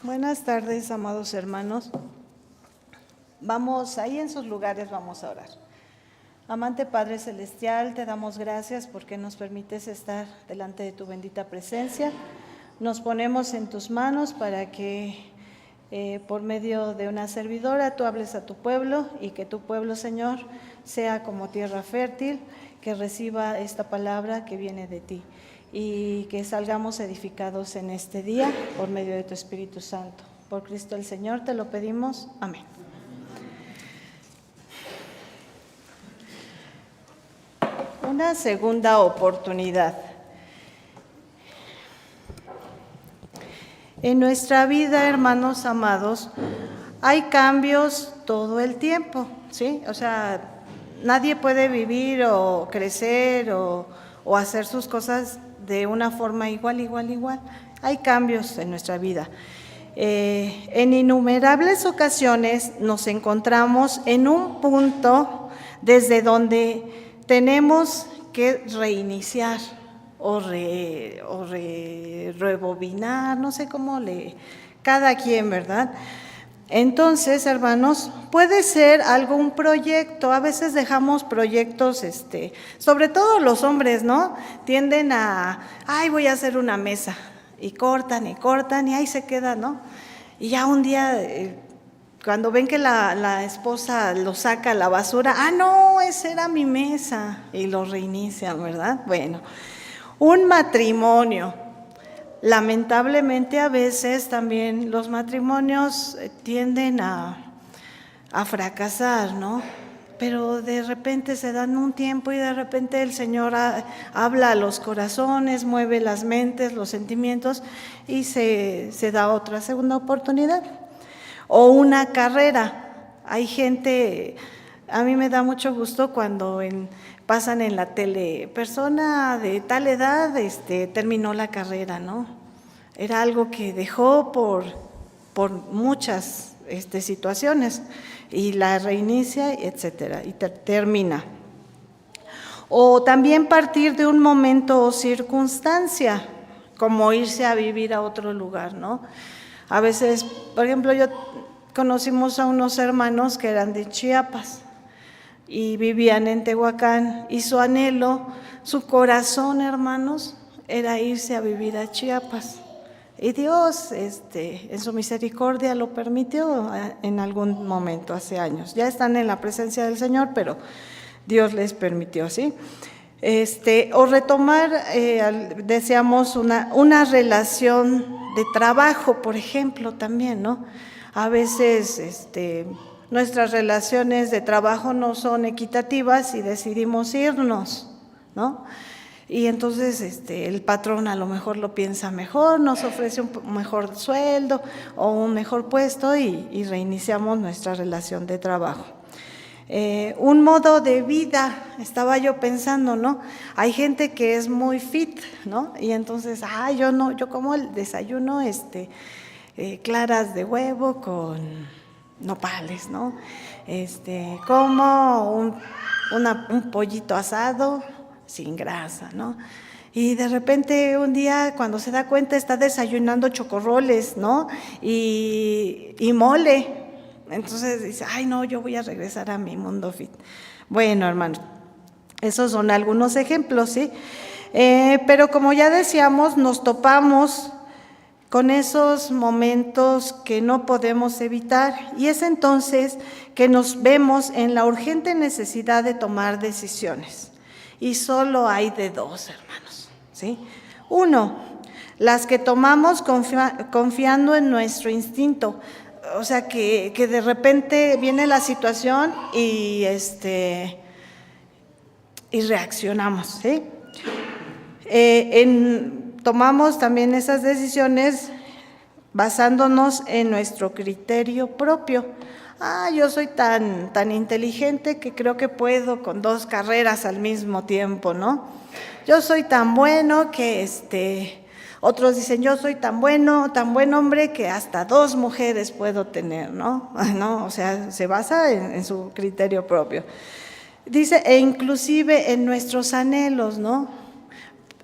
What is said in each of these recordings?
Buenas tardes, amados hermanos. Vamos, ahí en sus lugares vamos a orar. Amante Padre Celestial, te damos gracias porque nos permites estar delante de tu bendita presencia. Nos ponemos en tus manos para que por medio de una servidora tú hables a tu pueblo y que tu pueblo, Señor, sea como tierra fértil, que reciba esta palabra que viene de ti y que salgamos edificados en este día por medio de tu Espíritu Santo. Por Cristo el Señor te lo pedimos. Amén. Una segunda oportunidad. En nuestra vida, hermanos amados, hay cambios todo el tiempo, ¿sí? O sea, nadie puede vivir o crecer o hacer sus cosas de una forma igual. Hay cambios en nuestra vida. En innumerables ocasiones nos encontramos en un punto desde donde tenemos que reiniciar o rebobinar, no sé cómo cada quien, ¿verdad? Entonces, hermanos, puede ser algún proyecto. A veces dejamos proyectos, sobre todo los hombres, ¿no? Tienden voy a hacer una mesa, y cortan, y ahí se queda, ¿no? Y ya un día, cuando ven que la esposa lo saca a la basura, no, esa era mi mesa, y lo reinician, ¿verdad? Bueno, un matrimonio. Lamentablemente a veces también los matrimonios tienden a fracasar, ¿no? Pero de repente se dan un tiempo y de repente el Señor habla a los corazones, mueve las mentes, los sentimientos y se da otra segunda oportunidad. O una carrera. Hay gente, a mí me da mucho gusto cuando pasan en la tele, persona de tal edad terminó la carrera, ¿no? Era algo que dejó por muchas situaciones y la reinicia, etcétera, y termina. O también partir de un momento o circunstancia, como irse a vivir a otro lugar, ¿no? A veces, por ejemplo, conocimos a unos hermanos que eran de Chiapas y vivían en Tehuacán, y su anhelo, su corazón, hermanos, era irse a vivir a Chiapas. Y Dios, en su misericordia lo permitió en algún momento, hace años. Ya están en la presencia del Señor, pero Dios les permitió, ¿sí? O retomar, deseamos una relación de trabajo, por ejemplo, también, ¿no? A veces, nuestras relaciones de trabajo no son equitativas y decidimos irnos, ¿no? Y entonces el patrón a lo mejor lo piensa mejor, nos ofrece un mejor sueldo o un mejor puesto y reiniciamos nuestra relación de trabajo. Un modo de vida, estaba yo pensando, ¿no? Hay gente que es muy fit, ¿no? Y entonces, yo como el desayuno, claras de huevo con nopales, ¿no? Como un pollito asado sin grasa, ¿no? Y de repente un día cuando se da cuenta está desayunando chocorroles, ¿no? Y mole. Entonces dice, yo voy a regresar a mi mundo fit. Bueno, hermanos, esos son algunos ejemplos, ¿sí? Pero como ya decíamos, nos topamos con esos momentos que no podemos evitar, y es entonces que nos vemos en la urgente necesidad de tomar decisiones. Y solo hay de dos, hermanos, ¿sí? Uno, las que tomamos confiando en nuestro instinto, o sea que de repente viene la situación y reaccionamos, ¿sí? Tomamos también esas decisiones basándonos en nuestro criterio propio. Yo soy tan inteligente que creo que puedo con 2 carreras al mismo tiempo, ¿no? Yo soy tan bueno que otros dicen, yo soy tan buen hombre que hasta 2 mujeres puedo tener, ¿no? No, o sea, se basa en su criterio propio. Dice, e inclusive en nuestros anhelos, ¿no?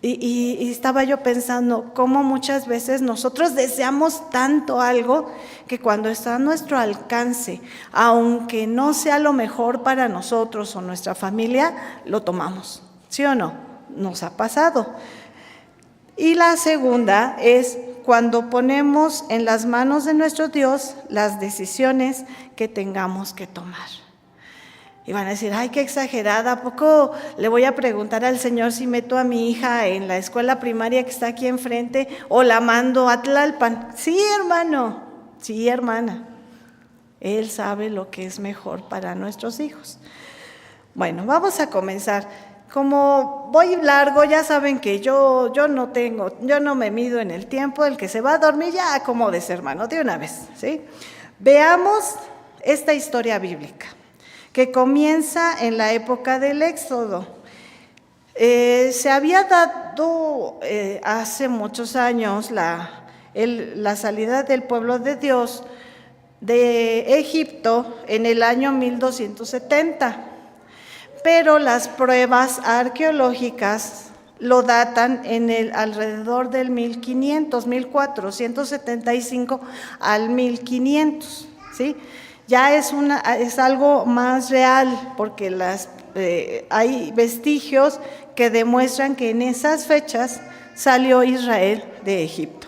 Y estaba yo pensando cómo muchas veces nosotros deseamos tanto algo que cuando está a nuestro alcance, aunque no sea lo mejor para nosotros o nuestra familia, lo tomamos. ¿Sí o no? Nos ha pasado. Y la segunda es cuando ponemos en las manos de nuestro Dios las decisiones que tengamos que tomar. Y van a decir, ay, qué exagerada, ¿a poco le voy a preguntar al Señor si meto a mi hija en la escuela primaria que está aquí enfrente o la mando a Tlalpan? Sí, hermano, sí, hermana. Él sabe lo que es mejor para nuestros hijos. Bueno, vamos a comenzar. Como voy largo, ya saben que yo no me mido en el tiempo. El que se va a dormir, ya acomódese, hermano, de una vez, ¿sí? Veamos esta historia bíblica, que comienza en la época del Éxodo. Se había dado hace muchos años la salida del pueblo de Dios de Egipto en el año 1270, pero las pruebas arqueológicas lo datan alrededor del 1475 al 1500, ¿sí? Ya es algo más real, porque hay vestigios que demuestran que en esas fechas salió Israel de Egipto.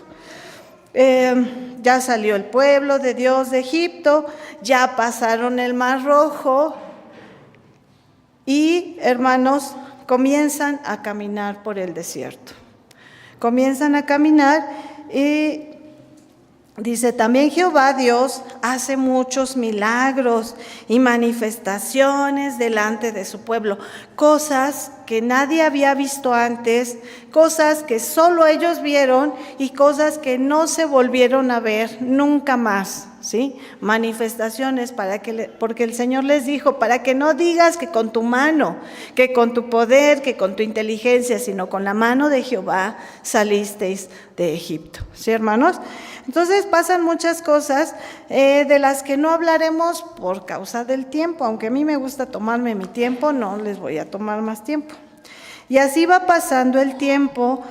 Ya salió el pueblo de Dios de Egipto, ya pasaron el Mar Rojo y, hermanos, comienzan a caminar por el desierto. Comienzan a caminar y dice, también Jehová Dios hace muchos milagros y manifestaciones delante de su pueblo, cosas que nadie había visto antes, cosas que solo ellos vieron y cosas que no se volvieron a ver nunca más, ¿sí? Manifestaciones porque el Señor les dijo, para que no digas que con tu mano, que con tu poder, que con tu inteligencia, sino con la mano de Jehová salisteis de Egipto, ¿sí, hermanos? Entonces pasan muchas cosas de las que no hablaremos por causa del tiempo, aunque a mí me gusta tomarme mi tiempo, no les voy a tomar más tiempo. Y así va pasando el tiempo,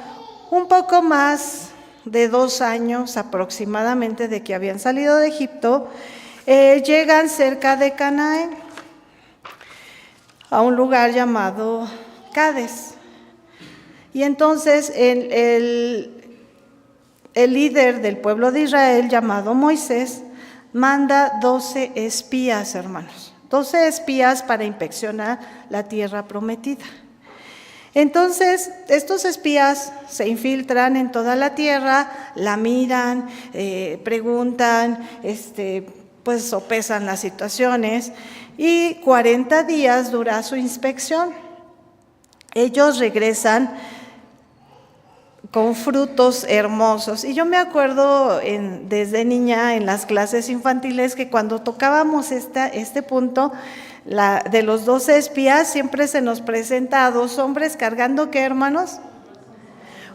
un poco más de 2 años aproximadamente de que habían salido de Egipto, llegan cerca de Canaán, a un lugar llamado Cades. Y entonces el líder del pueblo de Israel, llamado Moisés, manda 12 espías, hermanos. 12 espías para inspeccionar la tierra prometida. Entonces, estos espías se infiltran en toda la tierra, la miran, preguntan, pues sopesan las situaciones, y 40 días dura su inspección. Ellos regresan con frutos hermosos. Y yo me acuerdo desde niña en las clases infantiles que cuando tocábamos este punto de los 12 espías, siempre se nos presenta a 2 hombres cargando, ¿qué, hermanos?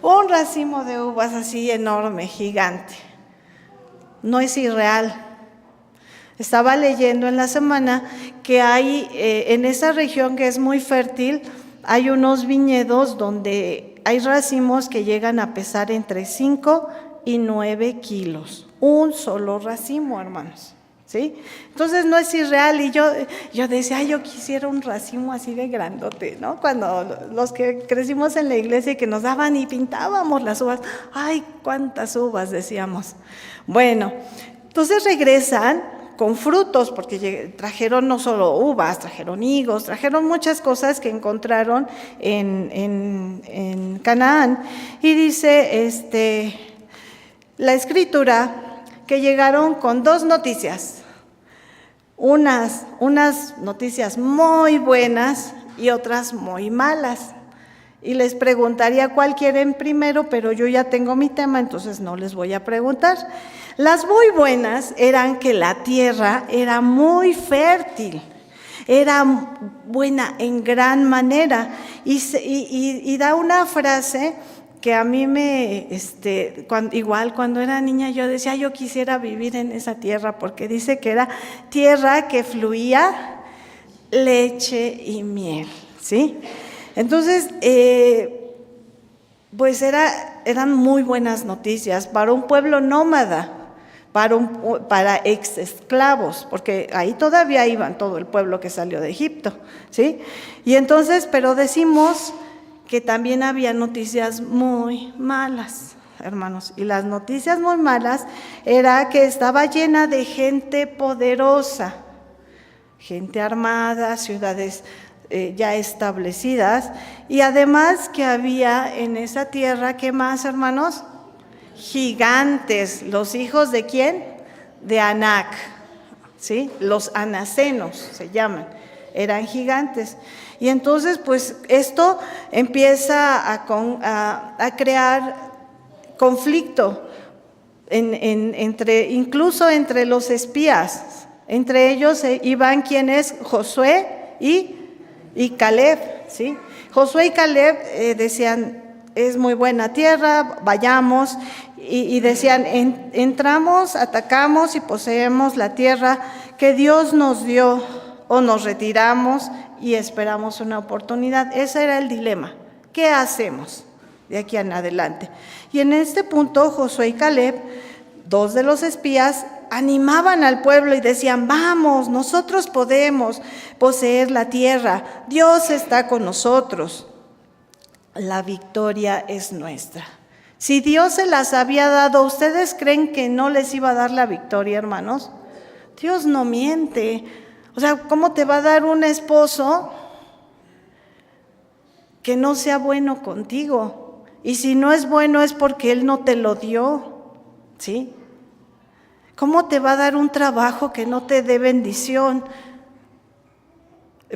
Un racimo de uvas así enorme, gigante. No es irreal. Estaba leyendo en la semana que hay en esa región que es muy fértil, hay unos viñedos donde hay racimos que llegan a pesar entre 5 y 9 kilos. Un solo racimo, hermanos, ¿sí? Entonces no es irreal. Y yo decía, ay, yo quisiera un racimo así de grandote, ¿no? Cuando los que crecimos en la iglesia y que nos daban y pintábamos las uvas, ay, cuántas uvas, decíamos. Bueno, entonces regresan con frutos, porque trajeron no solo uvas, trajeron higos, trajeron muchas cosas que encontraron en Canaán. Y dice la escritura que llegaron con 2 noticias, unas noticias muy buenas y otras muy malas. Y les preguntaría cuál quieren primero, pero yo ya tengo mi tema, entonces no les voy a preguntar. Las muy buenas eran que la tierra era muy fértil, era buena en gran manera. Y da una frase que a mí cuando era niña yo decía, yo quisiera vivir en esa tierra, porque dice que era tierra que fluía leche y miel, ¿sí? Entonces, pues eran muy buenas noticias para un pueblo nómada, para ex esclavos, porque ahí todavía iban todo el pueblo que salió de Egipto, ¿sí? Y entonces, pero decimos que también había noticias muy malas, hermanos, y las noticias muy malas era que estaba llena de gente poderosa, gente armada, ciudades ya establecidas, y además que había en esa tierra, ¿qué más, hermanos? Gigantes. ¿Los hijos de quién? De Anac, ¿sí? Los anacenos se llaman, eran gigantes. Y entonces, pues, esto empieza a crear conflicto incluso entre los espías. Entre ellos iban quienes, Josué y Caleb, ¿sí? Josué y Caleb decían, es muy buena tierra, vayamos, y decían, entramos, atacamos y poseemos la tierra que Dios nos dio, o nos retiramos y esperamos una oportunidad. Ese era el dilema. ¿Qué hacemos de aquí en adelante? Y en este punto, Josué y Caleb, dos de los espías, animaban al pueblo y decían, vamos, nosotros podemos poseer la tierra, Dios está con nosotros, la victoria es nuestra. Si Dios se las había dado, ¿ustedes creen que no les iba a dar la victoria, hermanos? Dios no miente. O sea, ¿cómo te va a dar un esposo que no sea bueno contigo? Y si no es bueno es porque Él no te lo dio, ¿sí? ¿Cómo te va a dar un trabajo que no te dé bendición?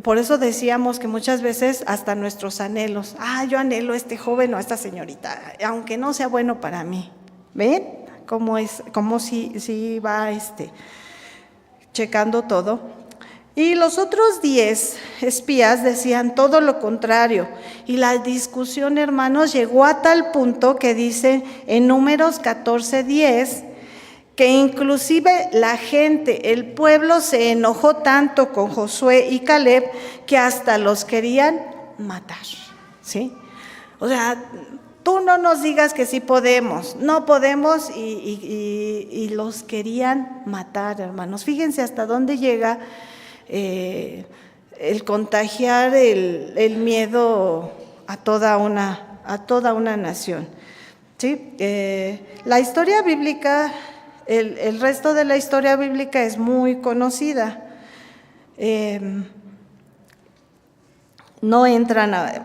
Por eso decíamos que muchas veces hasta nuestros anhelos, yo anhelo a este joven o a esta señorita, aunque no sea bueno para mí. ¿Ven? Cómo si va checando todo. Y los otros 10 espías decían todo lo contrario. Y la discusión, hermanos, llegó a tal punto que dice en Números 14:10, que inclusive la gente, el pueblo se enojó tanto con Josué y Caleb que hasta los querían matar, ¿sí? O sea, tú no nos digas que sí podemos, no podemos, y los querían matar, hermanos. Fíjense hasta dónde llega el contagiar el miedo a toda una nación, ¿sí? La historia bíblica, el resto de la historia bíblica es muy conocida.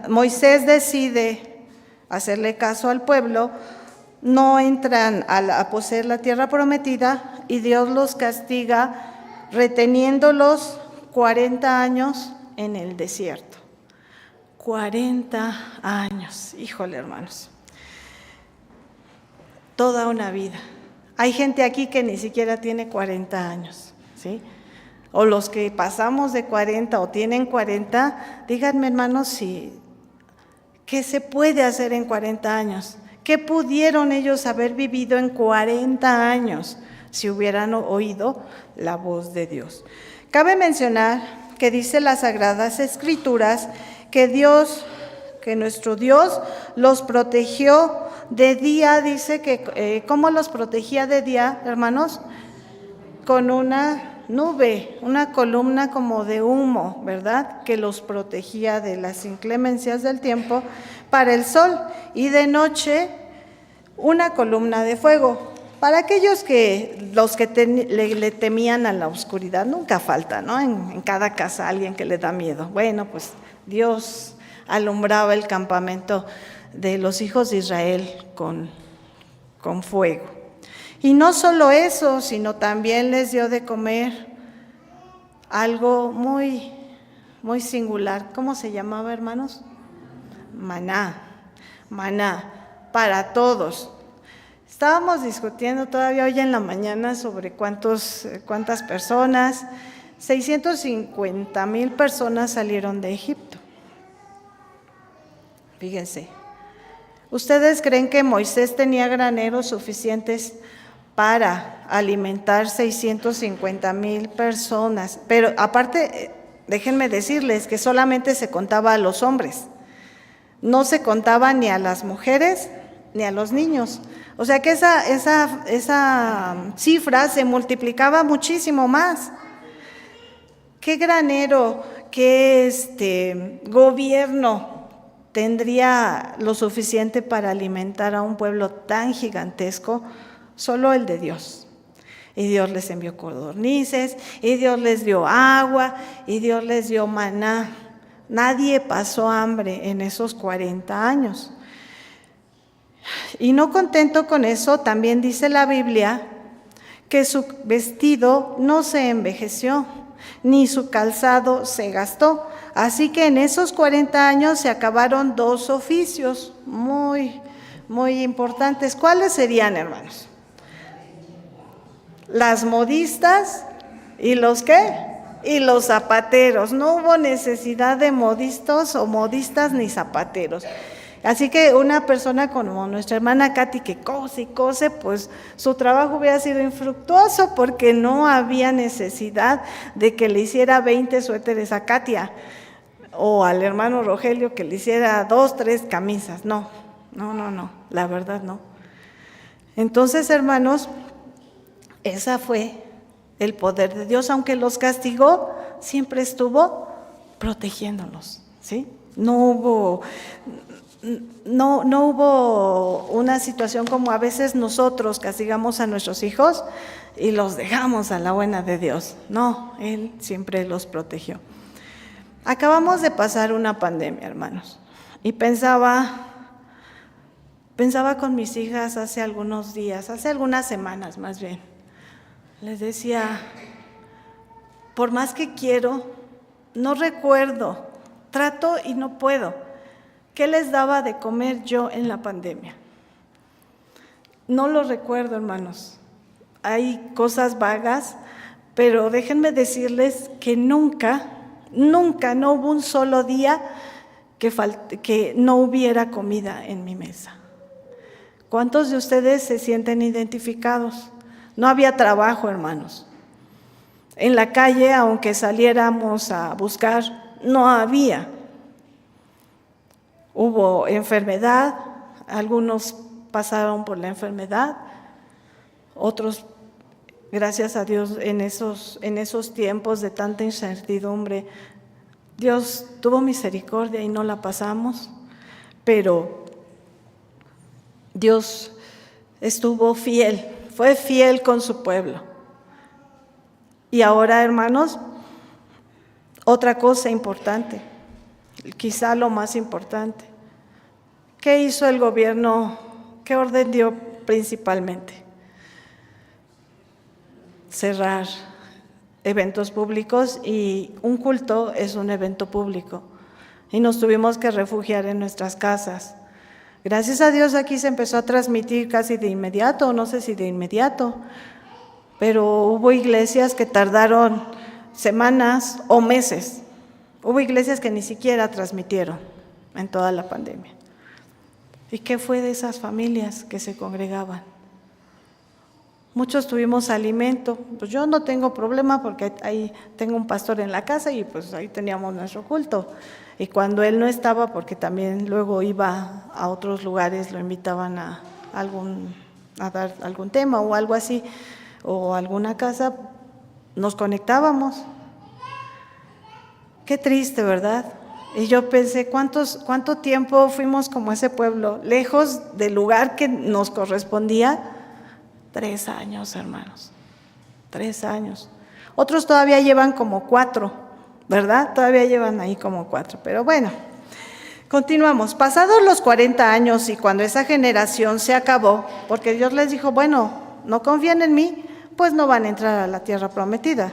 Moisés decide hacerle caso al pueblo, no entran a poseer la tierra prometida y Dios los castiga reteniéndolos 40 años en el desierto. 40 años, híjole, hermanos, toda una vida. Hay gente aquí que ni siquiera tiene 40 años, ¿sí? O los que pasamos de 40 o tienen 40, díganme, hermanos, ¿qué se puede hacer en 40 años? ¿Qué pudieron ellos haber vivido en 40 años si hubieran oído la voz de Dios? Cabe mencionar que dice las Sagradas Escrituras que nuestro Dios los protegió de día. Dice que, ¿cómo los protegía de día, hermanos? Con una nube, una columna como de humo, ¿verdad? Que los protegía de las inclemencias del tiempo para el sol, y de noche una columna de fuego. Para aquellos los que le temían a la oscuridad, nunca falta, ¿no? En cada casa alguien que le da miedo. Bueno, pues Dios alumbraba el campamento de los hijos de Israel con fuego. Y no solo eso, sino también les dio de comer algo muy, muy singular. ¿Cómo se llamaba, hermanos? Maná para todos. Estábamos discutiendo todavía hoy en la mañana sobre cuántas personas. 650,000 personas salieron de Egipto. Fíjense. ¿Ustedes creen que Moisés tenía graneros suficientes para alimentar 650,000 personas? Pero aparte, déjenme decirles que solamente se contaba a los hombres, No se contaba ni a las mujeres ni a los niños. O sea que esa cifra se multiplicaba muchísimo más. ¿Qué granero, qué gobierno tendría lo suficiente para alimentar a un pueblo tan gigantesco? Solo el de Dios. Y Dios les envió codornices, y Dios les dio agua, y Dios les dio maná. Nadie pasó hambre en esos 40 años. Y no contento con eso, también dice la Biblia que su vestido no se envejeció, ni su calzado se gastó. Así que en esos 40 años se acabaron 2 oficios muy, muy importantes. ¿Cuáles serían, hermanos? Las modistas y los ¿qué? Y los zapateros. No hubo necesidad de modistas o modistas ni zapateros. Así que una persona como nuestra hermana Katy, que cose y cose, pues su trabajo hubiera sido infructuoso porque no había necesidad de que le hiciera 20 suéteres a Katia o al hermano Rogelio que le hiciera 2, 3 camisas. No, la verdad no. Entonces, hermanos, esa fue el poder de Dios. Aunque los castigó, siempre estuvo protegiéndolos, ¿sí? No hubo una situación como a veces nosotros castigamos a nuestros hijos y los dejamos a la buena de Dios. No, Él siempre los protegió. Acabamos de pasar una pandemia, hermanos, y pensaba con mis hijas hace algunos días, hace algunas semanas más bien. Les decía, por más que quiero, no recuerdo, trato y no puedo. ¿Qué les daba de comer yo en la pandemia? No lo recuerdo, hermanos. Hay cosas vagas, pero déjenme decirles que nunca, no hubo un solo día que no hubiera comida en mi mesa. ¿Cuántos de ustedes se sienten identificados? No había trabajo, hermanos. En la calle, aunque saliéramos a buscar, no había. Hubo enfermedad, algunos pasaron por la enfermedad, otros, gracias a Dios, en esos tiempos de tanta incertidumbre, Dios tuvo misericordia y no la pasamos, pero Dios estuvo fiel, fue fiel con su pueblo. Y ahora, hermanos, otra cosa importante, quizá lo más importante. ¿Qué hizo el gobierno? ¿Qué orden dio principalmente? Cerrar eventos públicos, y un culto es un evento público. Y nos tuvimos que refugiar en nuestras casas. Gracias a Dios aquí se empezó a transmitir casi de inmediato, no sé si de inmediato, pero hubo iglesias que tardaron semanas o meses. Hubo iglesias que ni siquiera transmitieron en toda la pandemia. ¿Y qué fue de esas familias que se congregaban? Muchos tuvimos alimento. Pues yo no tengo problema porque ahí tengo un pastor en la casa y pues ahí teníamos nuestro culto. Y cuando él no estaba, porque también luego iba a otros lugares, lo invitaban a dar algún tema o algo así, o alguna casa, nos conectábamos. Qué triste, ¿verdad? Y yo pensé, ¿cuánto tiempo fuimos como ese pueblo, lejos del lugar que nos correspondía? 3 años, hermanos, 3 años. Otros todavía llevan como 4, ¿verdad? Todavía llevan ahí como 4, pero bueno, continuamos. Pasados los 40 años y cuando esa generación se acabó, porque Dios les dijo, bueno, no confían en mí, pues no van a entrar a la tierra prometida.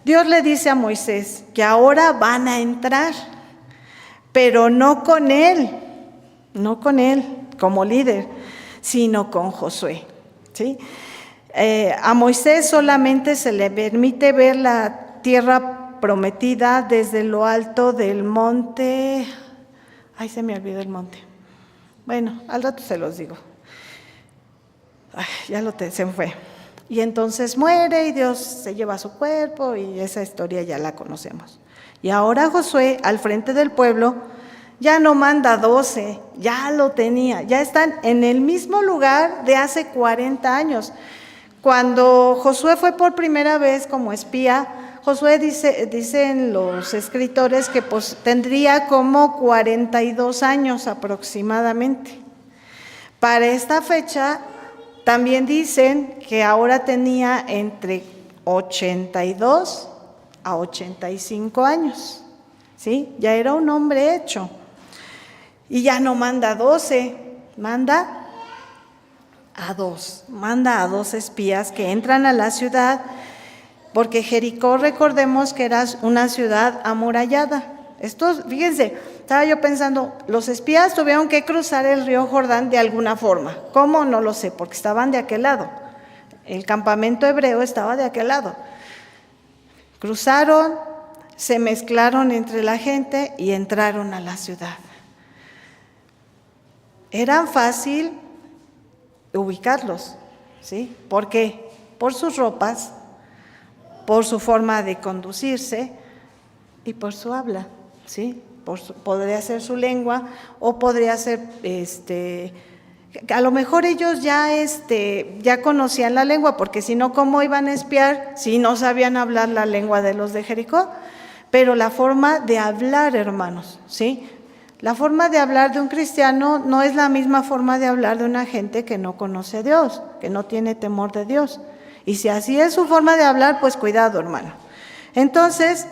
Dios le dice a Moisés que ahora van a entrar, pero no con él como líder, sino con Josué, ¿sí? A Moisés solamente se le permite ver la tierra prometida desde lo alto del monte. Ay, se me olvidó el monte. Bueno, al rato se los digo. Ay, se me fue. Y entonces muere y Dios se lleva su cuerpo y esa historia ya la conocemos. Y ahora Josué, al frente del pueblo, ya no manda 12, ya lo tenía, ya están en el mismo lugar de hace 40 años. Cuando Josué fue por primera vez como espía, Josué dicen los escritores que pues, tendría como 42 años aproximadamente. Para esta fecha también dicen que ahora tenía entre 82 a 85 años, ¿sí? Ya era un hombre hecho. Y ya no manda 12, manda a 2. Manda a 2 espías que entran a la ciudad, porque Jericó, recordemos que era una ciudad amurallada. Estos, fíjense, estaba yo pensando, los espías tuvieron que cruzar el río Jordán de alguna forma. ¿Cómo? No lo sé, porque estaban de aquel lado. El campamento hebreo estaba de aquel lado. Cruzaron, se mezclaron entre la gente y entraron a la ciudad. Era fácil ubicarlos, ¿sí? ¿Por qué? Por sus ropas, por su forma de conducirse y por su habla, ¿sí? Podría ser su lengua o podría ser, a lo mejor ellos ya conocían la lengua, porque si no, ¿cómo iban a espiar si no sabían hablar la lengua de los de Jericó? Pero la forma de hablar, hermanos, ¿sí? La forma de hablar de un cristiano no es la misma forma de hablar de una gente que no conoce a Dios, que no tiene temor de Dios. Y si así es su forma de hablar, pues cuidado, hermano. Entonces,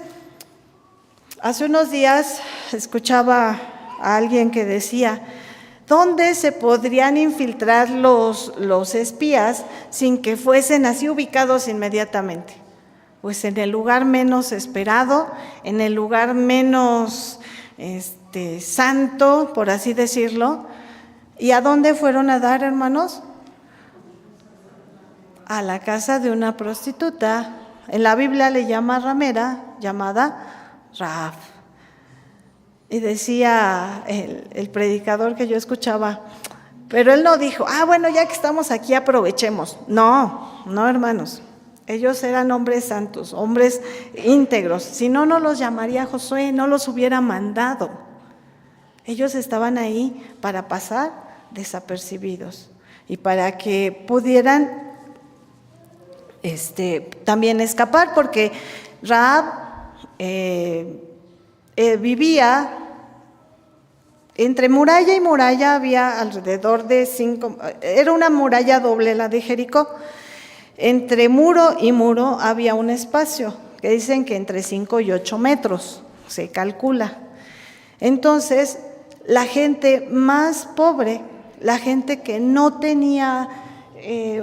hace unos días escuchaba a alguien que decía, ¿dónde se podrían infiltrar los espías sin que fuesen así ubicados inmediatamente? Pues en el lugar menos esperado, en el lugar menos santo, por así decirlo. ¿Y a dónde fueron a dar, hermanos? A la casa de una prostituta. En la Biblia le llama ramera, llamada Rahab. Y decía el predicador que yo escuchaba, pero él no dijo, bueno, ya que estamos aquí aprovechemos. No, hermanos. Ellos eran hombres santos, hombres íntegros. Si no, no los llamaría Josué, no los hubiera mandado. Ellos estaban ahí para pasar desapercibidos y para que pudieran también escapar, porque Rahab vivía entre muralla y muralla, había alrededor de 5, era una muralla doble la de Jericó. Entre muro y muro había un espacio, que dicen que entre 5 y 8 metros, se calcula. Entonces, la gente más pobre, la gente que no tenía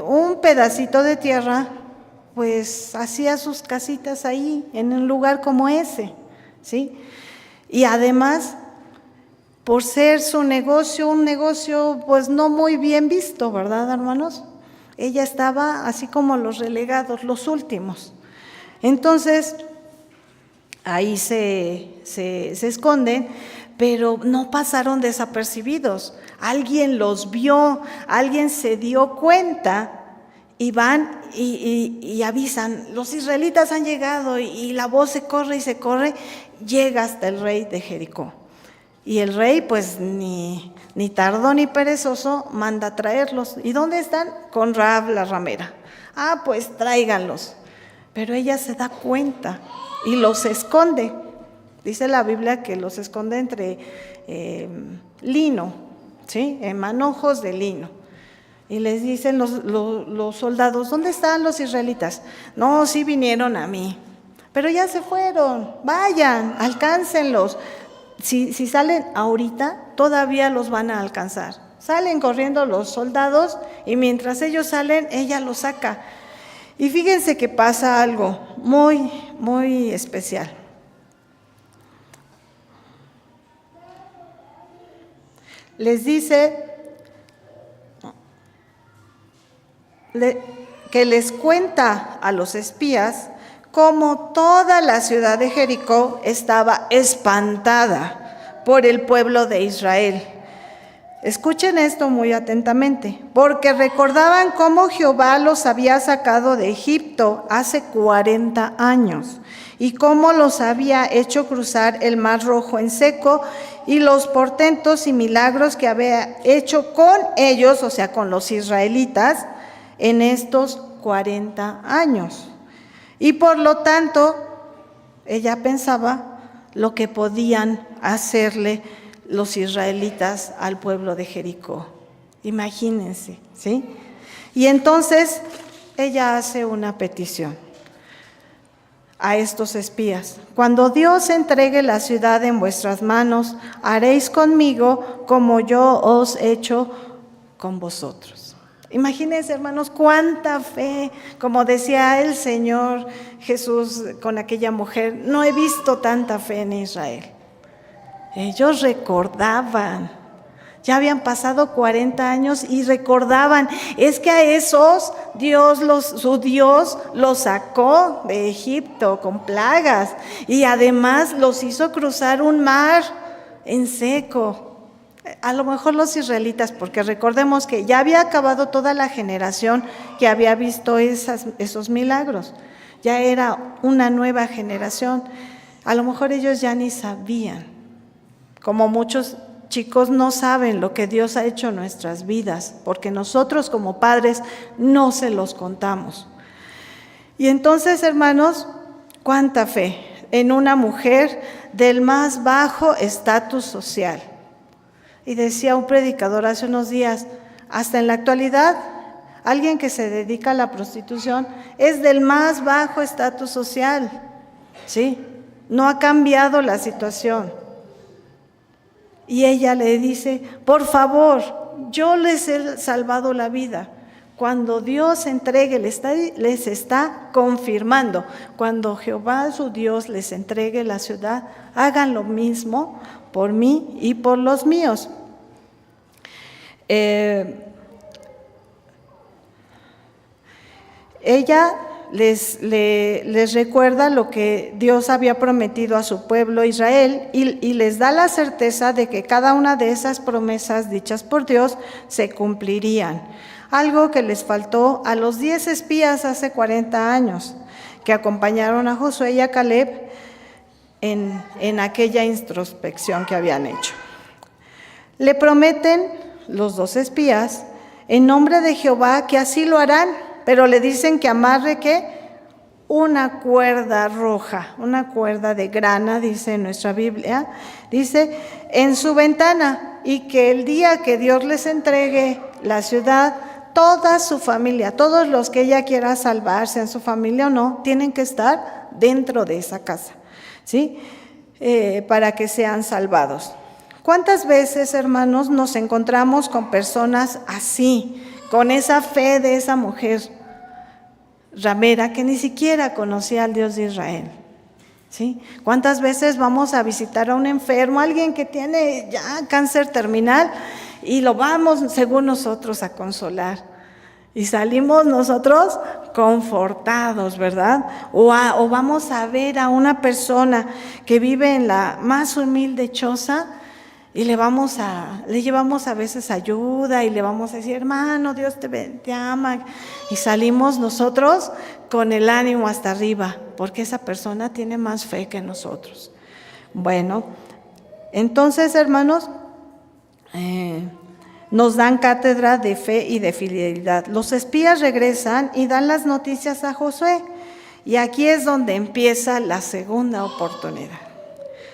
un pedacito de tierra, pues hacía sus casitas ahí, en un lugar como ese, ¿sí? Y además, por ser su negocio, un negocio pues no muy bien visto, ¿verdad, hermanos? Ella estaba así como los relegados, los últimos. Entonces, ahí se esconden, pero no pasaron desapercibidos. Alguien los vio, alguien se dio cuenta y van y avisan, los israelitas han llegado, y la voz se corre y se corre, llega hasta el rey de Jericó. Y el rey, pues ni tardó ni perezoso, manda a traerlos. ¿Y dónde están? Con Rahab la ramera. Pues tráiganlos. Pero ella se da cuenta y los esconde. Dice la Biblia que los esconde entre lino, ¿sí? En manojos de lino. Y les dicen los soldados, ¿dónde están los israelitas? No, sí vinieron a mí, pero ya se fueron. Vayan, alcáncenlos. Si salen ahorita, todavía los van a alcanzar. Salen corriendo los soldados y mientras ellos salen, ella los saca. Y fíjense que pasa algo muy, muy especial. Les dice que les cuenta a los espías cómo toda la ciudad de Jericó estaba espantada por el pueblo de Israel. Escuchen esto muy atentamente, porque recordaban cómo Jehová los había sacado de Egipto hace 40 años y cómo los había hecho cruzar el Mar Rojo en seco y los portentos y milagros que había hecho con ellos, o sea, con los israelitas, en estos 40 años. Y por lo tanto, ella pensaba lo que podían hacerle los israelitas al pueblo de Jericó. Imagínense, ¿sí? Y entonces ella hace una petición a estos espías: cuando Dios entregue la ciudad en vuestras manos, haréis conmigo como yo os he hecho con vosotros. Imagínense, hermanos, cuánta fe. Como decía el Señor Jesús con aquella mujer: no he visto tanta fe en Israel. Ellos recordaban, ya habían pasado 40 años y recordaban, es que a esos su Dios los sacó de Egipto con plagas y además los hizo cruzar un mar en seco. A lo mejor los israelitas, porque recordemos que ya había acabado toda la generación que había visto esos milagros, ya era una nueva generación. A lo mejor ellos ya ni sabían. Como muchos chicos no saben lo que Dios ha hecho en nuestras vidas, porque nosotros como padres no se los contamos. Y entonces, hermanos, cuánta fe en una mujer del más bajo estatus social. Y decía un predicador hace unos días, hasta en la actualidad, alguien que se dedica a la prostitución es del más bajo estatus social, ¿sí? No ha cambiado la situación. Y ella le dice: por favor, yo les he salvado la vida. Cuando Dios entregue, les está confirmando, cuando Jehová su Dios les entregue la ciudad, hagan lo mismo por mí y por los míos. Ella les recuerda lo que Dios había prometido a su pueblo Israel y les da la certeza de que cada una de esas promesas dichas por Dios se cumplirían. Algo que les faltó a los 10 espías hace 40 años, que acompañaron a Josué y a Caleb en aquella introspección que habían hecho. Le prometen los 2 espías en nombre de Jehová que así lo harán, pero le dicen que amarre, ¿qué? Una cuerda roja, una cuerda de grana, dice en nuestra Biblia, dice, en su ventana, y que el día que Dios les entregue la ciudad, toda su familia, todos los que ella quiera salvar, sean su familia o no, tienen que estar dentro de esa casa, ¿sí? Para que sean salvados. ¿Cuántas veces, hermanos, nos encontramos con personas así, con esa fe de esa mujer ramera que ni siquiera conocía al Dios de Israel? ¿Sí? ¿Cuántas veces vamos a visitar a un enfermo, alguien que tiene ya cáncer terminal, y lo vamos, según nosotros, a consolar? Y salimos nosotros confortados, ¿verdad? O vamos a ver a una persona que vive en la más humilde choza y le llevamos a veces ayuda y le vamos a decir: hermano, Dios te ama. Y salimos nosotros con el ánimo hasta arriba, porque esa persona tiene más fe que nosotros. Bueno, entonces, hermanos, nos dan cátedra de fe y de fidelidad. Los espías regresan y dan las noticias a Josué. Y aquí es donde empieza la segunda oportunidad.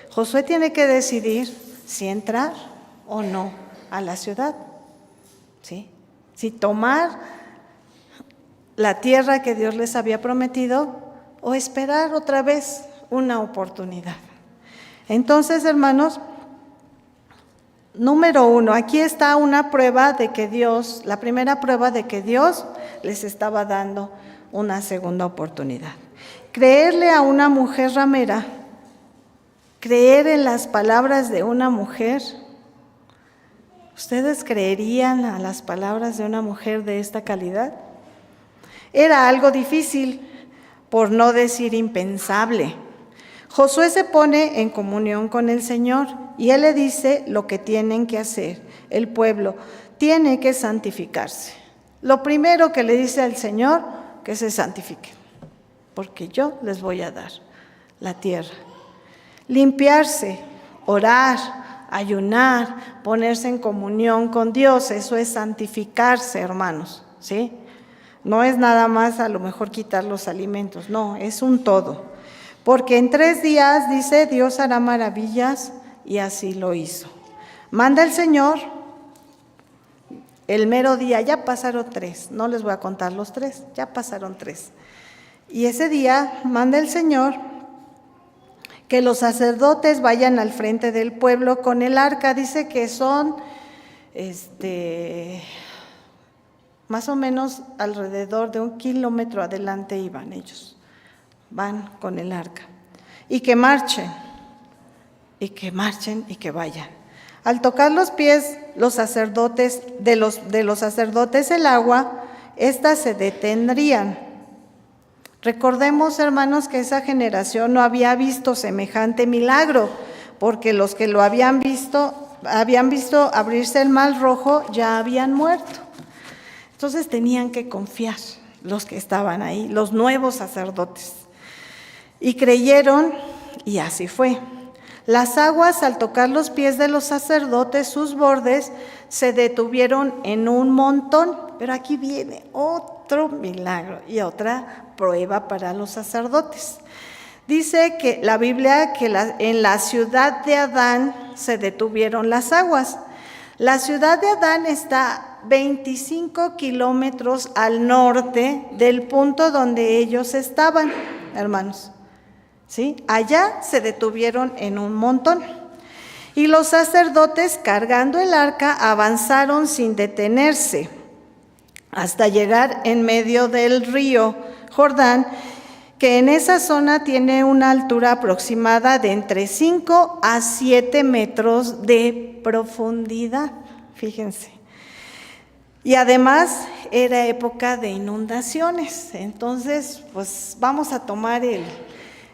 Josué tiene que decidir si entrar o no a la ciudad, ¿sí? Si tomar la tierra que Dios les había prometido o esperar otra vez una oportunidad. Entonces, hermanos, número 1, aquí está una prueba de que Dios, la primera prueba de que Dios les estaba dando una segunda oportunidad. Creerle a una mujer ramera, creer en las palabras de una mujer. ¿Ustedes creerían a las palabras de una mujer de esta calidad? Era algo difícil, por no decir impensable. Josué se pone en comunión con el Señor y Él le dice lo que tienen que hacer. El pueblo tiene que santificarse. Lo primero que le dice al Señor, que se santifiquen, porque yo les voy a dar la tierra. Limpiarse, orar, ayunar, ponerse en comunión con Dios, eso es santificarse, hermanos, ¿sí? No es nada más a lo mejor quitar los alimentos, no, es un todo. Porque en 3 días, dice, Dios hará maravillas, y así lo hizo. Manda el Señor, el mero día, ya pasaron 3, no les voy a contar los 3, ya pasaron 3. Y ese día manda el Señor que los sacerdotes vayan al frente del pueblo con el arca. Dice que son más o menos alrededor de 1 kilómetro adelante iban ellos. Van con el arca. Y que marchen, y que vayan. Al tocar los pies los sacerdotes, de los sacerdotes el agua, éstas se detendrían. Recordemos, hermanos, que esa generación no había visto semejante milagro, porque los que lo habían visto abrirse el mar rojo, ya habían muerto. Entonces tenían que confiar los que estaban ahí, los nuevos sacerdotes. Y creyeron, y así fue. Las aguas, al tocar los pies de los sacerdotes, sus bordes, se detuvieron en un montón. Pero aquí viene otro milagro y otra prueba para los sacerdotes. Dice que la Biblia que en la ciudad de Adán se detuvieron las aguas. La ciudad de Adán está 25 kilómetros al norte del punto donde ellos estaban, hermanos. ¿Sí? Allá se detuvieron en un montón. Y los sacerdotes, cargando el arca, avanzaron sin detenerse hasta llegar en medio del río Jordán, que en esa zona tiene una altura aproximada de entre 5 a 7 metros de profundidad. Fíjense. Y además era época de inundaciones. Entonces, pues vamos a tomar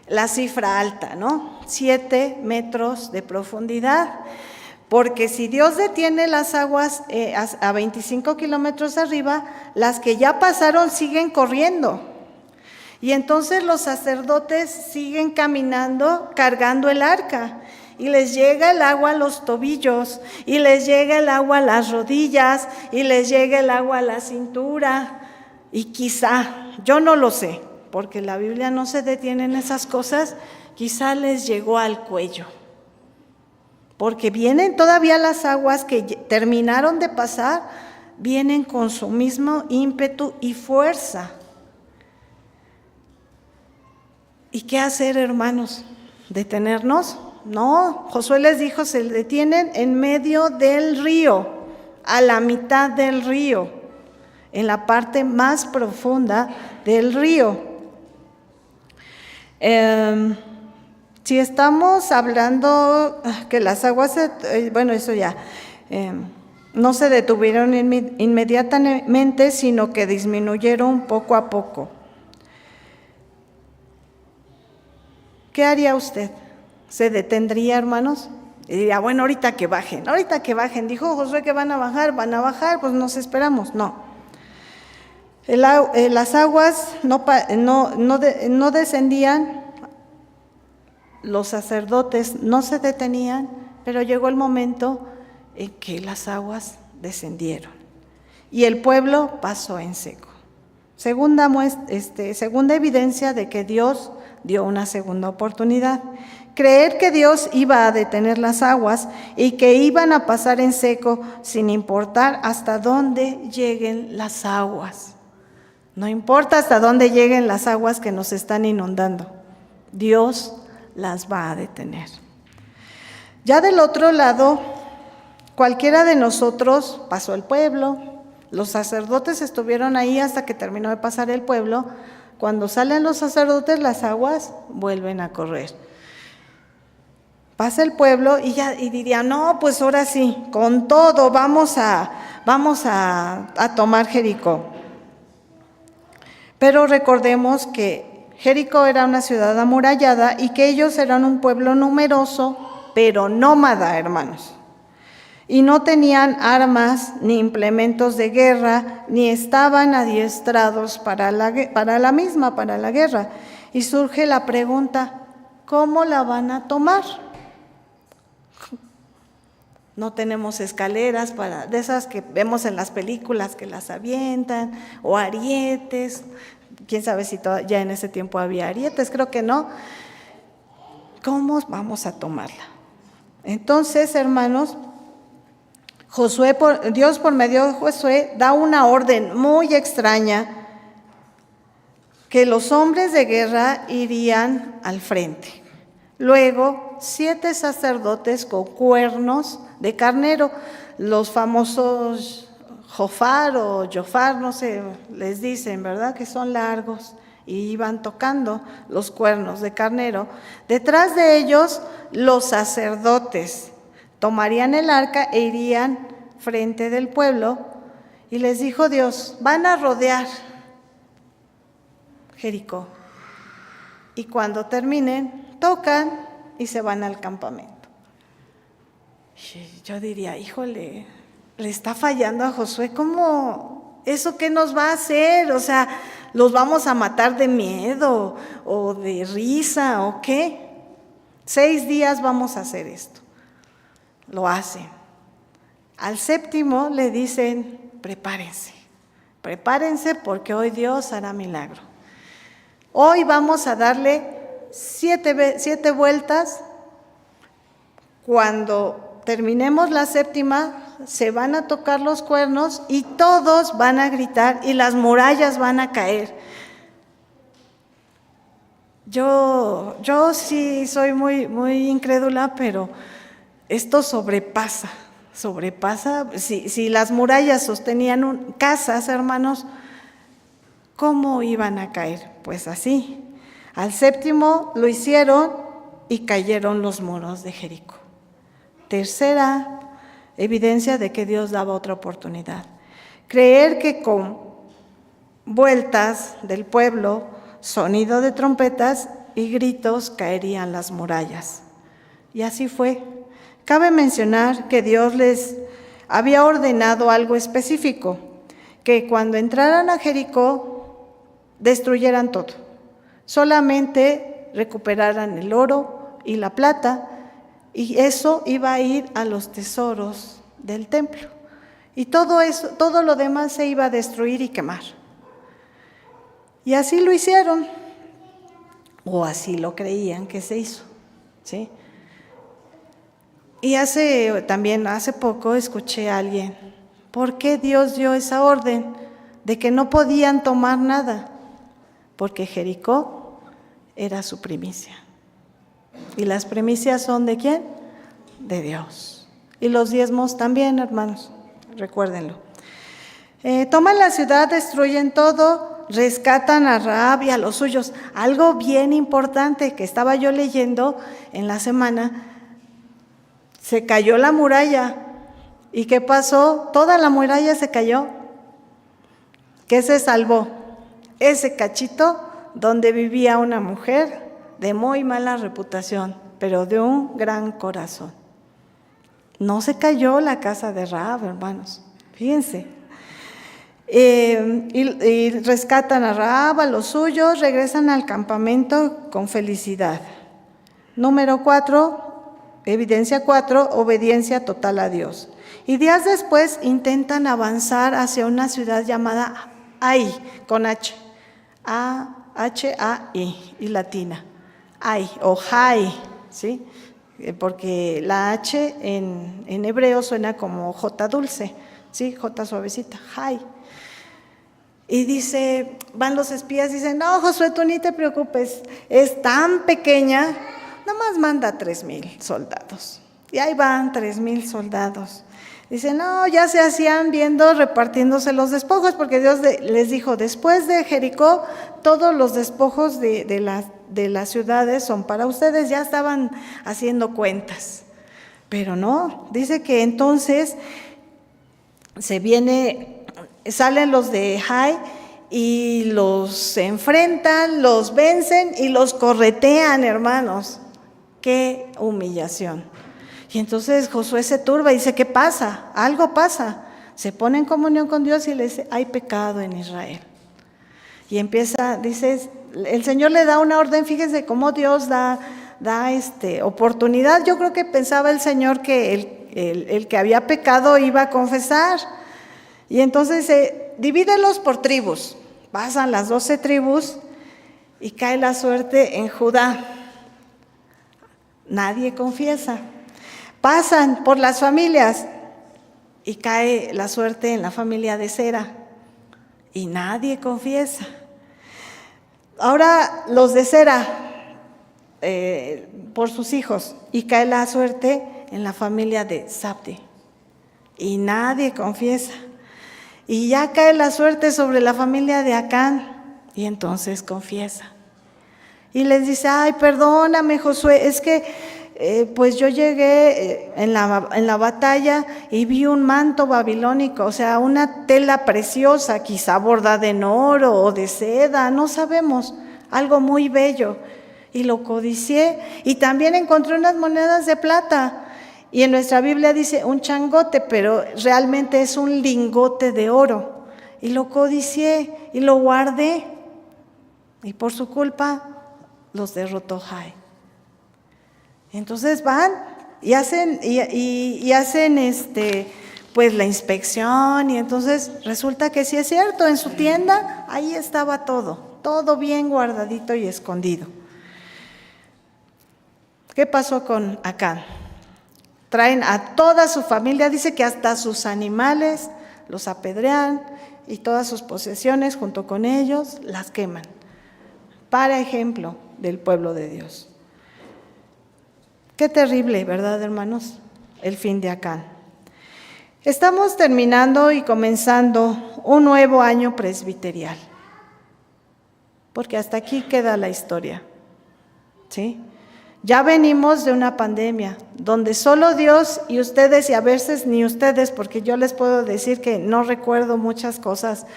la cifra alta, ¿no? 7 metros de profundidad, porque si Dios detiene las aguas a 25 kilómetros arriba, las que ya pasaron siguen corriendo. Y entonces los sacerdotes siguen caminando, cargando el arca, y les llega el agua a los tobillos, y les llega el agua a las rodillas, y les llega el agua a la cintura, y quizá, yo no lo sé, porque la Biblia no se detiene en esas cosas, quizá les llegó al cuello. Porque vienen todavía las aguas que terminaron de pasar, vienen con su mismo ímpetu y fuerza. ¿Y qué hacer, hermanos? ¿Detenernos? No, Josué les dijo, se detienen en medio del río, a la mitad del río, en la parte más profunda del río. Si estamos hablando que las aguas, eso ya, no se detuvieron inmediatamente, sino que disminuyeron poco a poco. ¿Qué haría usted? ¿Se detendría, hermanos? Y diría, bueno, ahorita que bajen. Dijo Josué que van a bajar, pues nos esperamos. No. Las aguas no descendían, los sacerdotes no se detenían, pero llegó el momento en que las aguas descendieron y el pueblo pasó en seco. Segunda evidencia de que Dios dio una segunda oportunidad. Creer que Dios iba a detener las aguas y que iban a pasar en seco sin importar hasta dónde lleguen las aguas. No importa hasta dónde lleguen las aguas que nos están inundando, Dios las va a detener. Ya del otro lado, cualquiera de nosotros, pasó el pueblo, los sacerdotes estuvieron ahí hasta que terminó de pasar el pueblo. Cuando salen los sacerdotes, las aguas vuelven a correr. Pasa el pueblo y dirían, no, pues ahora sí, con todo, vamos a tomar Jericó. Pero recordemos que Jericó era una ciudad amurallada y que ellos eran un pueblo numeroso, pero nómada, hermanos. Y no tenían armas ni implementos de guerra, ni estaban adiestrados para la guerra. Y surge la pregunta, ¿cómo la van a tomar? No tenemos escaleras de esas que vemos en las películas que las avientan, o arietes. Quién sabe si ya en ese tiempo había arietes, creo que no. ¿Cómo vamos a tomarla? Entonces, hermanos, Dios por medio de Josué da una orden muy extraña, que los hombres de guerra irían al frente. Luego, 7 sacerdotes con cuernos de carnero, los famosos jofar o yofar, no sé, les dicen, ¿verdad? Que son largos y iban tocando los cuernos de carnero. Detrás de ellos, los sacerdotes tomarían el arca e irían frente del pueblo. Y les dijo Dios, van a rodear Jericó. Y cuando terminen, tocan y se van al campamento. Yo diría, híjole, le está fallando a Josué, ¿cómo? ¿Eso qué nos va a hacer? O sea, ¿los vamos a matar de miedo o de risa o qué? 6 días vamos a hacer esto. Lo hacen. Al 7º le dicen, prepárense porque hoy Dios hará milagro. Hoy vamos a darle 7 vueltas. Cuando terminemos la 7ª, se van a tocar los cuernos y todos van a gritar y las murallas van a caer. Yo sí soy muy incrédula, pero esto sobrepasa. Si las murallas sostenían casas, hermanos, ¿cómo iban a caer? Pues así. Al 7º lo hicieron y cayeron los muros de Jericó. Tercera evidencia de que Dios daba otra oportunidad. Creer que con vueltas del pueblo, sonido de trompetas y gritos caerían las murallas. Y así fue. Cabe mencionar que Dios les había ordenado algo específico, que cuando entraran a Jericó destruyeran todo, solamente recuperaran el oro y la plata, y eso iba a ir a los tesoros del templo. Y todo lo demás se iba a destruir y quemar. Y así lo hicieron, o así lo creían que se hizo, ¿sí? Y hace poco escuché a alguien, ¿por qué Dios dio esa orden de que no podían tomar nada? Porque Jericó era su primicia. ¿Y las primicias son de quién? De Dios. Y los diezmos también, hermanos, recuérdenlo. Toman la ciudad, destruyen todo, rescatan a Rahab y a los suyos. Algo bien importante que estaba yo leyendo en la semana, se cayó la muralla. ¿Y qué pasó? Toda la muralla se cayó. ¿Qué se salvó? Ese cachito donde vivía una mujer de muy mala reputación, pero de un gran corazón. No se cayó la casa de Rahab, hermanos, fíjense. Y rescatan a Rahab, a los suyos, regresan al campamento con felicidad. Número 4, evidencia 4, obediencia total a Dios. Y días después intentan avanzar hacia una ciudad llamada Ai, con H, H-A-I, y latina. Ai o Jai, ¿sí? Porque la H en hebreo suena como J dulce, ¿sí? J suavecita, Jai. Y dice, van los espías y dicen, no, Josué, tú ni te preocupes, es tan pequeña, nomás manda 3,000 soldados. Y ahí van 3,000 soldados. Dicen, no, ya se hacían viendo repartiéndose los despojos, porque Dios les dijo, después de Jericó, todos los despojos de las ciudades son para ustedes, ya estaban haciendo cuentas. Pero no, dice que entonces salen los de Jai y los enfrentan, los vencen y los corretean, hermanos. ¡Qué humillación! Y entonces Josué se turba y dice, ¿qué pasa? Algo pasa. Se pone en comunión con Dios y le dice, hay pecado en Israel. Y empieza, dice, el Señor le da una orden, fíjense cómo Dios da oportunidad. Yo creo que pensaba el Señor que el que había pecado iba a confesar. Y entonces divídelos por tribus. Pasan las 12 tribus y cae la suerte en Judá. Nadie confiesa. Pasan por las familias y cae la suerte en la familia de Sera y nadie confiesa. Ahora los de Sera por sus hijos y cae la suerte en la familia de Zabdi y nadie confiesa. Y ya cae la suerte sobre la familia de Acán y entonces confiesa. Y les dice, ay, perdóname Josué, es que pues yo llegué en la batalla y vi un manto babilónico, o sea, una tela preciosa, quizá bordada en oro o de seda, no sabemos, algo muy bello. Y lo codicié y también encontré unas monedas de plata. Y en nuestra Biblia dice un changote, pero realmente es un lingote de oro. Y lo codicié y lo guardé. Y por su culpa los derrotó Jai. Entonces van y hacen pues la inspección, y entonces resulta que sí es cierto, en su tienda ahí estaba todo bien guardadito y escondido. ¿Qué pasó con Acán? Traen a toda su familia, dice que hasta sus animales los apedrean y todas sus posesiones junto con ellos las queman, para ejemplo del pueblo de Dios. Qué terrible, ¿verdad, hermanos? El fin de Acán. Estamos terminando y comenzando un nuevo año presbiterial, porque hasta aquí queda la historia, ¿sí? Ya venimos de una pandemia donde solo Dios y ustedes, y a veces ni ustedes, porque yo les puedo decir que no recuerdo muchas cosas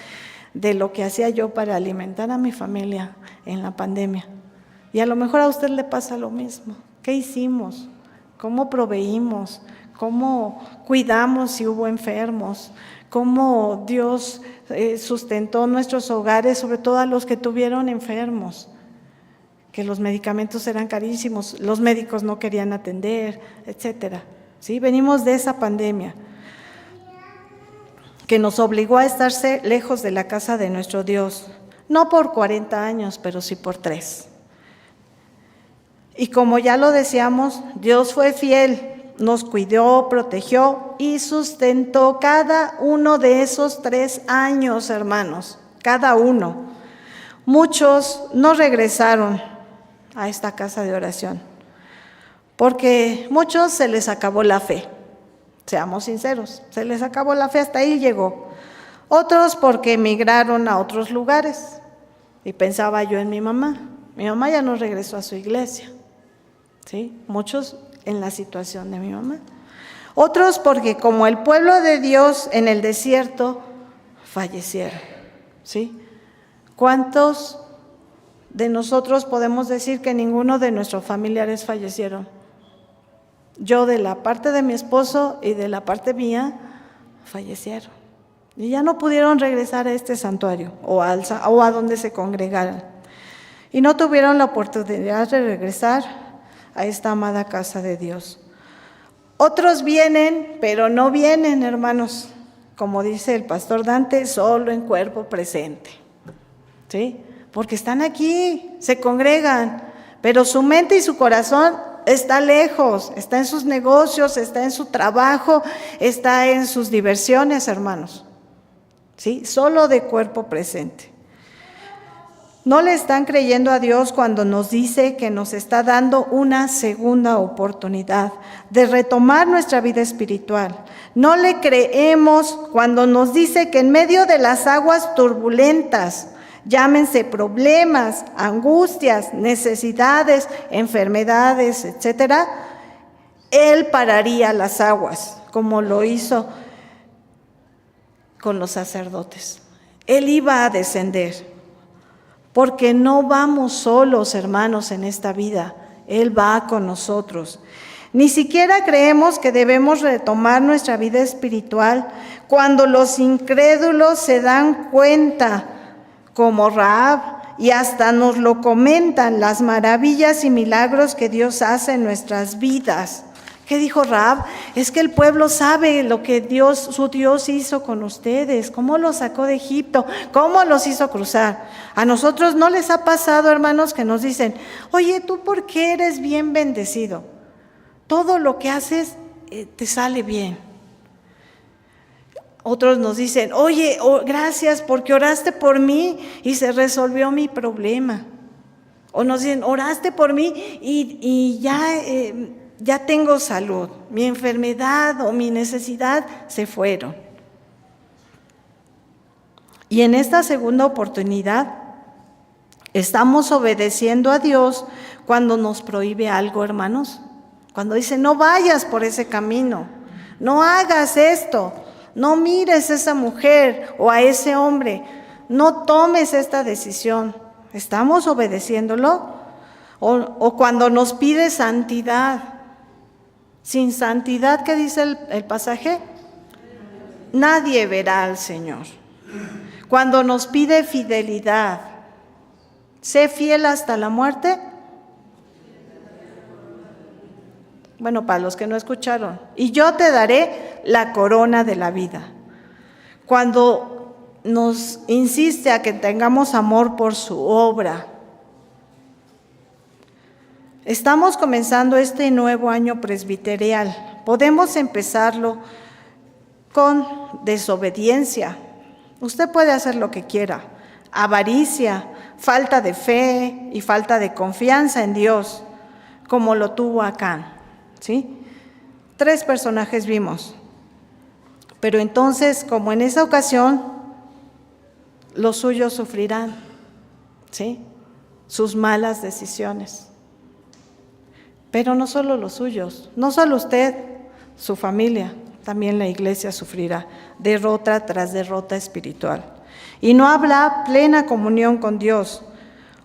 de lo que hacía yo para alimentar a mi familia en la pandemia. Y a lo mejor a usted le pasa lo mismo. ¿Qué hicimos? ¿Cómo proveímos? ¿Cómo cuidamos si hubo enfermos? ¿Cómo Dios sustentó nuestros hogares, sobre todo a los que tuvieron enfermos? Que los medicamentos eran carísimos, los médicos no querían atender, etcétera. ¿Sí? Venimos de esa pandemia que nos obligó a estar lejos de la casa de nuestro Dios, no por 40 años, pero sí por 3. Y como ya lo decíamos, Dios fue fiel, nos cuidó, protegió y sustentó cada uno de esos 3 años, hermanos, cada uno. Muchos no regresaron a esta casa de oración, porque muchos se les acabó la fe, seamos sinceros, se les acabó la fe, hasta ahí llegó. Otros porque emigraron a otros lugares, y pensaba yo en mi mamá ya no regresó a su iglesia, ¿sí? Muchos en la situación de mi mamá. Otros porque como el pueblo de Dios en el desierto fallecieron, ¿sí? ¿Cuántos de nosotros podemos decir que ninguno de nuestros familiares fallecieron? Yo de la parte de mi esposo y de la parte mía fallecieron. Y ya no pudieron regresar a este santuario o a donde se congregaran. Y no tuvieron la oportunidad de regresar a esta amada casa de Dios. Otros vienen, pero no vienen, hermanos, como dice el pastor Dante, solo en cuerpo presente, ¿sí? Porque están aquí, se congregan, pero su mente y su corazón está lejos, está en sus negocios, está en su trabajo, está en sus diversiones, hermanos, ¿sí? Solo de cuerpo presente. No le están creyendo a Dios cuando nos dice que nos está dando una segunda oportunidad de retomar nuestra vida espiritual. No le creemos cuando nos dice que en medio de las aguas turbulentas, llámense problemas, angustias, necesidades, enfermedades, etcétera, Él pararía las aguas, como lo hizo con los sacerdotes. Él iba a descender, porque no vamos solos, hermanos, en esta vida. Él va con nosotros. Ni siquiera creemos que debemos retomar nuestra vida espiritual cuando los incrédulos se dan cuenta, como Rahab, y hasta nos lo comentan, las maravillas y milagros que Dios hace en nuestras vidas. ¿Qué dijo Rahab? Es que el pueblo sabe lo que su Dios hizo con ustedes, cómo los sacó de Egipto, cómo los hizo cruzar. A nosotros no les ha pasado, hermanos, que nos dicen, oye, ¿tú por qué eres bien bendecido? Todo lo que haces te sale bien. Otros nos dicen, oye, gracias porque oraste por mí y se resolvió mi problema. O nos dicen, oraste por mí y ya tengo salud. Mi enfermedad o mi necesidad se fueron. Y en esta segunda oportunidad, estamos obedeciendo a Dios cuando nos prohíbe algo, hermanos. Cuando dice, no vayas por ese camino, no hagas esto, no mires a esa mujer o a ese hombre, no tomes esta decisión. ¿Estamos obedeciéndolo? O cuando nos pide santidad. Sin santidad, ¿qué dice el pasaje? Nadie verá al Señor. Cuando nos pide fidelidad, sé fiel hasta la muerte. Bueno, para los que no escucharon, y yo te daré la corona de la vida. Cuando nos insiste a que tengamos amor por su obra. Estamos comenzando este nuevo año presbiterial. Podemos empezarlo con desobediencia. Usted puede hacer lo que quiera. Avaricia, falta de fe y falta de confianza en Dios, como lo tuvo Acán. ¿Sí? 3 personajes vimos. Pero entonces, como en esa ocasión, los suyos sufrirán, ¿sí? Sus malas decisiones. Pero no solo los suyos, no solo usted, su familia, también la iglesia sufrirá derrota tras derrota espiritual. Y no habrá plena comunión con Dios.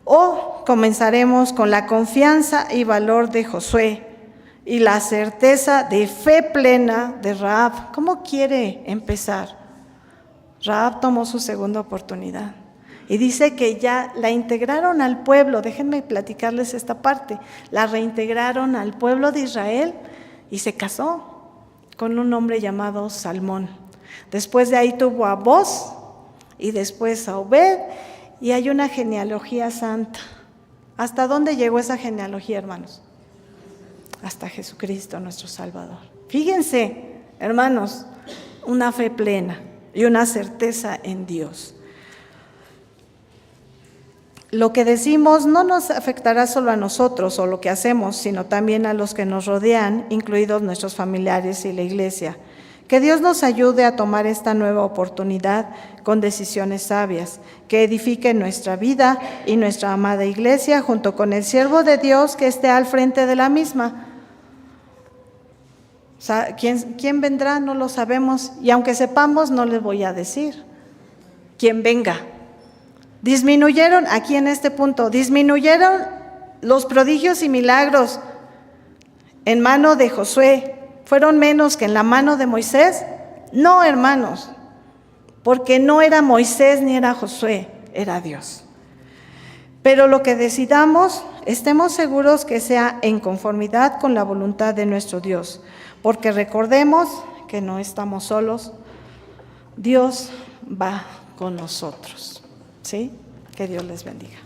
O comenzaremos con la confianza y valor de Josué y la certeza de fe plena de Rahab. ¿Cómo quiere empezar? Rahab tomó su segunda oportunidad y dice que ya la integraron al pueblo. Déjenme platicarles esta parte. La reintegraron al pueblo de Israel y se casó con un hombre llamado Salmón. Después de ahí tuvo a Boz y después a Obed, y hay una genealogía santa. ¿Hasta dónde llegó esa genealogía, hermanos? Hasta Jesucristo, nuestro Salvador. Fíjense, hermanos, una fe plena y una certeza en Dios. Lo que decimos no nos afectará solo a nosotros o lo que hacemos, sino también a los que nos rodean, incluidos nuestros familiares y la iglesia. Que Dios nos ayude a tomar esta nueva oportunidad con decisiones sabias, que edifiquen nuestra vida y nuestra amada iglesia, junto con el siervo de Dios que esté al frente de la misma. ¿Quién vendrá? No lo sabemos, y aunque sepamos, no les voy a decir quién venga. Disminuyeron, aquí en este punto, disminuyeron los prodigios y milagros en mano de Josué. ¿Fueron menos que en la mano de Moisés? No, hermanos, porque no era Moisés ni era Josué, era Dios. Pero lo que decidamos, estemos seguros que sea en conformidad con la voluntad de nuestro Dios, porque recordemos que no estamos solos, Dios va con nosotros. ¿Sí? Que Dios les bendiga.